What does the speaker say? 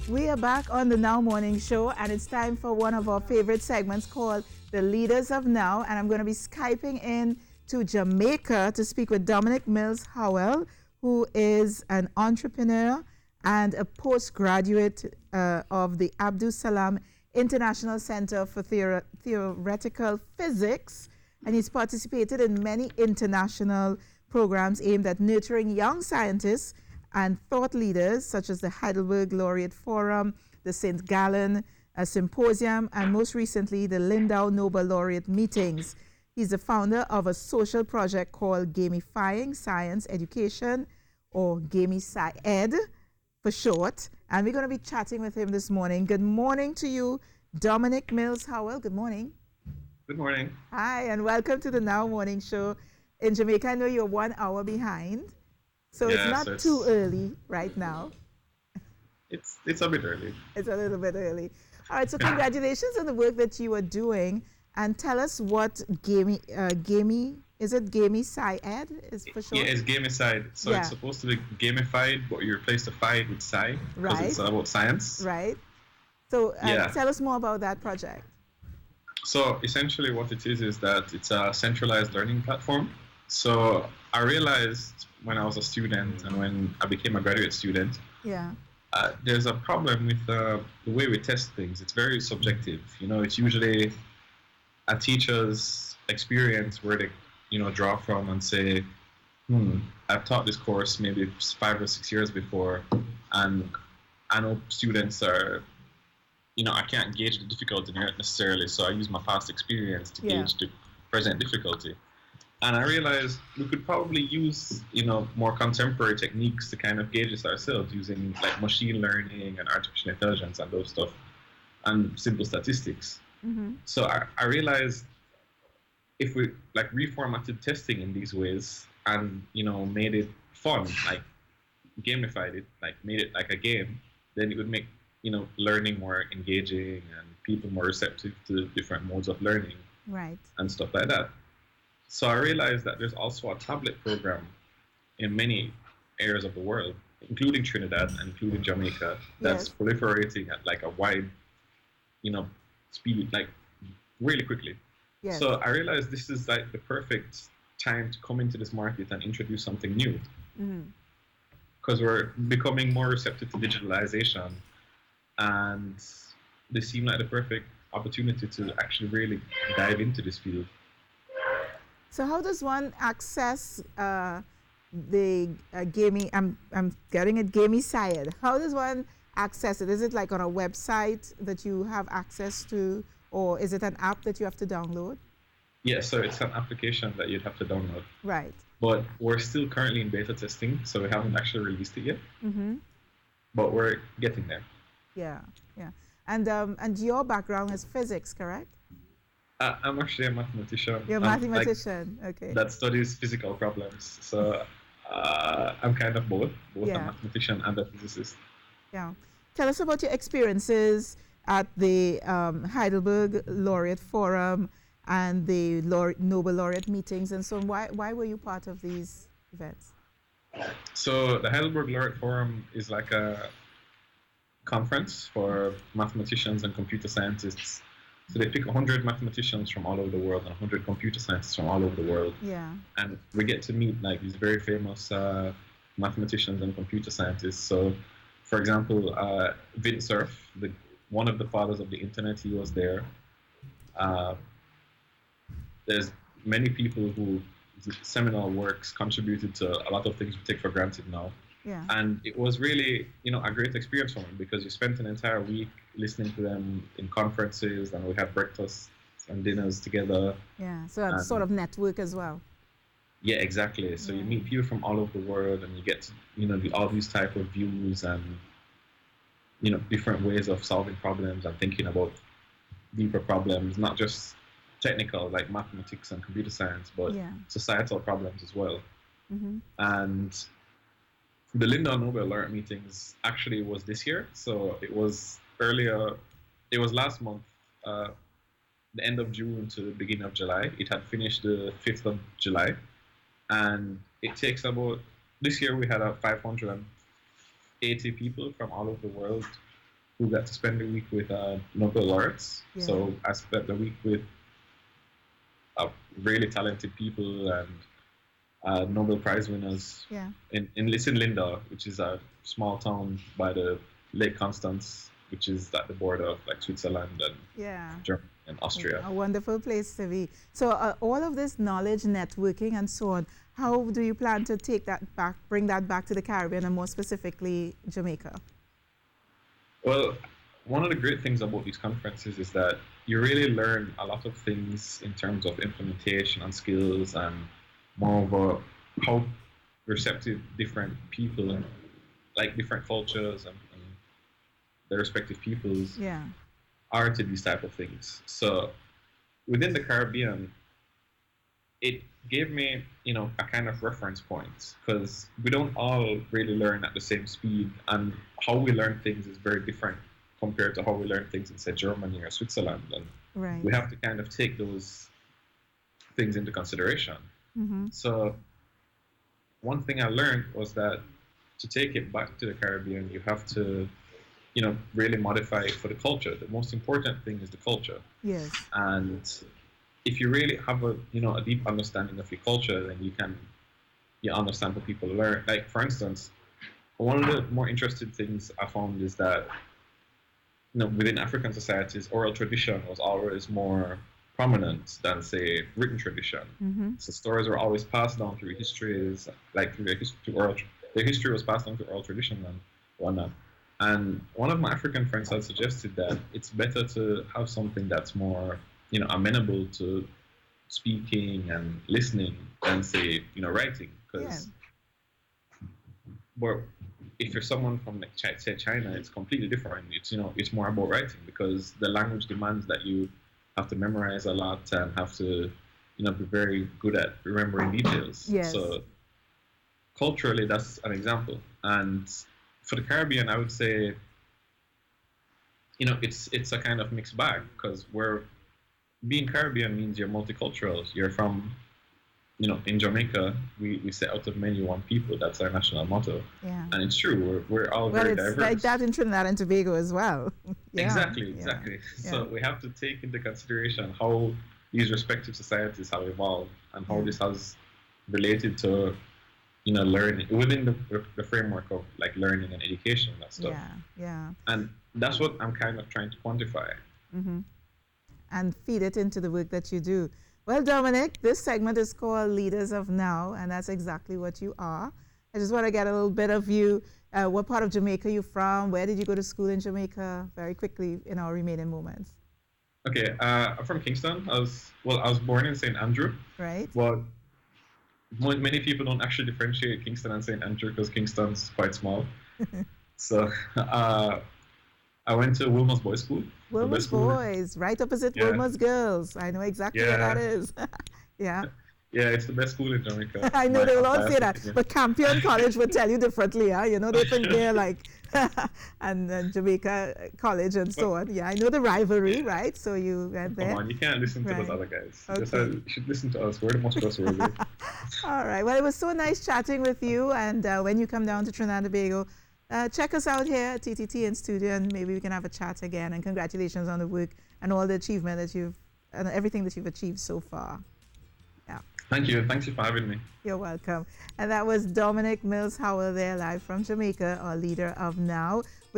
We are back on the Now Morning Show, and it's time for one of our favorite segments called The Leaders of Now. And I'm going to be Skyping in to Jamaica to speak with Dominic Mills-Howell, who is an entrepreneur and a postgraduate of the Abdul Salam International Center for Theoretical Physics. And he's participated in many international programs aimed at nurturing young scientists and thought leaders, such as the Heidelberg Laureate Forum, the St. Gallen Symposium, and most recently, the Lindau Nobel Laureate Meetings. He's the founder of a social project called Gamifying Science Education, or Gami-Sci-Ed for short. And we're going to be chatting with him this morning. Good morning to you, Dominic Mills-Howell. Good morning. Good morning. Hi, and welcome to the Now Morning Show. In Jamaica, I know you're 1 hour behind. So Yeah, it's not so it's- too early right now. It's a bit early. It's a little bit early. All right, so congratulations on the work that you are doing. And tell us what is it Gami-Sci-Ed is for sure? Yeah, it's gamified. So Yeah. it's supposed to be gamified, but you replace the "fied" with "sci" because it's Right. about science. Right. So Yeah. tell us more about that project. So essentially, what it is that it's a centralized learning platform. So I realized when I was a student and when I became a graduate student, Yeah. there's a problem with the way we test things. It's very subjective. It's usually a teacher's experience where they, draw from and say, I've taught this course maybe 5 or 6 years before, and I know students are, I can't gauge the difficulty necessarily, so I use my past experience to gauge the present difficulty. And I realized we could probably use, more contemporary techniques to kind of gauge this ourselves using like machine learning and artificial intelligence and those stuff and simple statistics. Mm-hmm. So I realized if we like reformatted testing in these ways and, made it fun, like gamified it, like made it like a game, then it would make, learning more engaging and people more receptive to different modes of learning. Right. And stuff like that. So I realized that there's also a tablet program in many areas of the world, including Trinidad and including Jamaica, that's proliferating at like a wide, speed, like really quickly. Yes. So I realized this is like the perfect time to come into this market and introduce something new. Because we're becoming more receptive to digitalization, and they seem like the perfect opportunity to actually really dive into this field. So how does one access the gaming? I'm getting it Gami-Sci-Ed. How does one access it? Is it like on a website that you have access to, or is it an app that you have to download? Yeah, so it's an application that you'd have to download. Right. But we're still currently in beta testing, so we haven't actually released it yet. Mm-hmm. But we're getting there. Yeah, yeah. And your background is physics, correct? I'm actually a mathematician. You're a mathematician, okay. That studies physical problems. So I'm kind of both a mathematician and a physicist. Yeah. Tell us about your experiences at the Heidelberg Laureate Forum and the Nobel Laureate meetings and so on. Why were you part of these events? So the Heidelberg Laureate Forum is like a conference for mathematicians and computer scientists. So they pick 100 mathematicians from all over the world and 100 computer scientists from all over the world. Yeah. And we get to meet like these very famous mathematicians and computer scientists. So, for example, Vint Cerf, one of the fathers of the internet, he was there. There's many people who seminal works contributed to a lot of things we take for granted now. Yeah. And it was really, a great experience for me because you spent an entire week listening to them in conferences, and we had breakfasts and dinners together. Yeah, so that's sort of network as well. Yeah, exactly. So you meet people from all over the world, and you get to, all these type of views and, different ways of solving problems and thinking about deeper problems, not just technical like mathematics and computer science, but societal problems as well. Mm-hmm. And the Lindau Nobel Laureate meetings actually was this year. So it was last month, the end of June to the beginning of July. It had finished the 5th of July. And it takes this year we had 580 people from all over the world who got to spend the week with Nobel laureates. Yeah. So I spent the week with really talented people and Nobel Prize winners Yeah. in Linda, which is a small town by the Lake Constance, which is at the border of like Switzerland and Yeah. Germany and Austria. A wonderful place to be. So all of this knowledge, networking, and so on, how do you plan to take that back, bring that back to the Caribbean, and more specifically Jamaica? Well, one of the great things about these conferences is that you really learn a lot of things in terms of implementation and skills and moreover how receptive different people, like different cultures and their respective peoples Yeah. are to these type of things. So within the Caribbean, it gave me, a kind of reference point because we don't all really learn at the same speed, and how we learn things is very different compared to how we learn things in, say, Germany or Switzerland. And Right. we have to kind of take those things into consideration. Mm-hmm. So one thing I learned was that to take it back to the Caribbean, you have to, really modify it for the culture. The most important thing is the culture. Yes. And if you really have a deep understanding of your culture, then you understand what people learn. Like, for instance, one of the more interesting things I found is that within African societies, oral tradition was always more prominent than, say, written tradition. Mm-hmm. So stories were always passed down through histories, like through their history was passed down through oral tradition and whatnot. And one of my African friends had suggested that it's better to have something that's more, amenable to speaking and listening than, say, writing. Because, but if you're someone from, like, say, China, it's completely different. It's more about writing because the language demands that you have to memorize a lot and have to, be very good at remembering details. Yes. So culturally, that's an example. And for the Caribbean, I would say, it's a kind of mixed bag because being Caribbean means you're multicultural. You're from, in Jamaica, we say out of many one people. That's our national motto. Yeah. And it's true. We're all very diverse. Well, it's like that in Trinidad and Tobago as well. Yeah. Exactly. Yeah. So we have to take into consideration how these respective societies have evolved and how this has related to, learning within the framework of like learning and education and that stuff. Yeah. And that's what I'm kind of trying to quantify. Mm-hmm. And feed it into the work that you do. Well, Dominic, this segment is called Leaders of Now, and that's exactly what you are. I just want to get a little bit of you. What part of Jamaica are you from? Where did you go to school in Jamaica? Very quickly in our remaining moments. Okay, I'm from Kingston. I was born in St. Andrew. Right. But many people don't actually differentiate Kingston and St. Andrew because Kingston's quite small. So I went to Wilmer's Boys School. Wilmer's Boys, right opposite Wilmer's Girls. I know exactly where that is. Yeah. Yeah, it's the best school in Jamaica. I know they will all say that, but Campion College would tell you differently. Huh? They think they're like, and Jamaica College and so on. Yeah, I know the rivalry, right? So you went there. Come on, you can't listen to those other guys. Okay. You should listen to us. We're the most trustworthy. All right. Well, it was so nice chatting with you. And when you come down to Trinidad and Tobago, check us out here at TTT in studio, and maybe we can have a chat again. And congratulations on the work and all the achievement and everything that you've achieved so far. Yeah. Thank you. Thanks for having me. You're welcome. And that was Dominic Mills-Howell there live from Jamaica, our leader of Now.